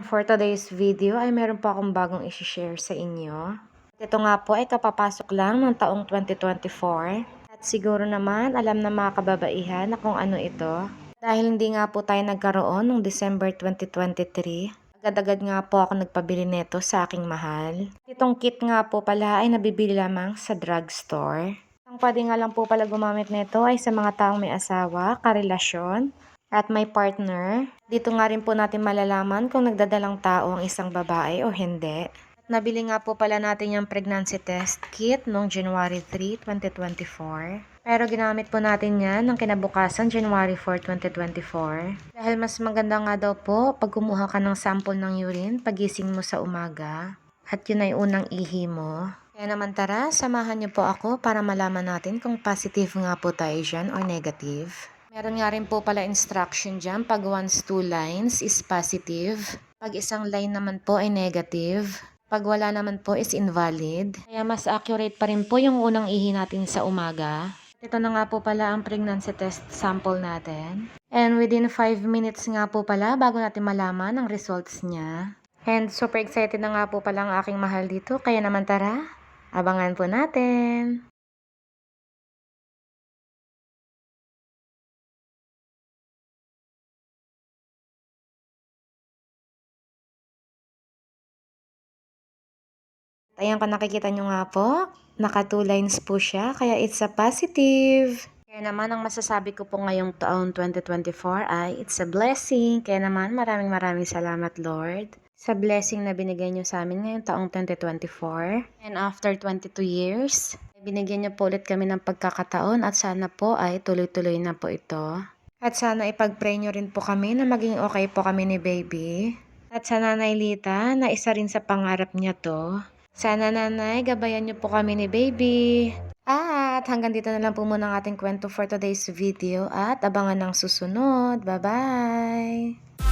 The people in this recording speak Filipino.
For today's video ay meron po akong bagong i-share sa inyo. Ito nga po ay kapapasok lang ng taong 2024. At siguro naman alam na mga kababaihan na kung ano ito. Dahil hindi nga po tayo nagkaroon noong December 2023. Agad-agad nga po ako nagpabili nito sa aking mahal. Itong kit nga po pala ay nabibili lamang sa drugstore. Ang pwede nga lang po pala gumamit nito ay sa mga taong may asawa, karelasyon, at may partner. Dito nga rin po natin malalaman kung nagdadalang tao ang isang babae o hindi. At nabili nga po pala natin yung pregnancy test kit noong January 3, 2024. Pero ginamit po natin yan ng kinabukasan January 4, 2024. Dahil mas maganda nga daw po pag kumuha ka ng sample ng urine pagising mo sa umaga. At yun ay unang ihi mo. Kaya naman tara, samahan niyo po ako para malaman natin kung positive nga po tayo dyan or negative. Meron nga rin po pala instruction dyan, pag once 2 lines is positive. Pag isang line naman po ay negative. Pag wala naman po is invalid. Kaya mas accurate pa rin po yung unang ihi natin sa umaga. Ito na nga po pala ang pregnancy test sample natin. And within 5 minutes nga po pala bago natin malaman ang results niya. And super excited na nga po pala ang aking mahal dito. Kaya naman tara, abangan po natin. Ayan kung nakikita nyo nga po, naka 2 lines po siya, kaya it's a positive. Kaya naman ang masasabi ko po ngayong taon 2024 ay it's a blessing. Kaya naman maraming salamat Lord sa blessing na binigay nyo sa amin ngayong taong 2024. And after 22 years, binigyan nyo po ulit kami ng pagkakataon at sana po ay tuloy-tuloy na po ito. At sana ipag-pray nyo rin po kami na maging okay po kami ni baby. At sa Nanay Lita na isa rin sa pangarap niya to. Sana nanay, gabayan niyo po kami ni baby. At hanggang dito na lang po muna ang ating kwento for today's video at abangan ng susunod. Bye-bye!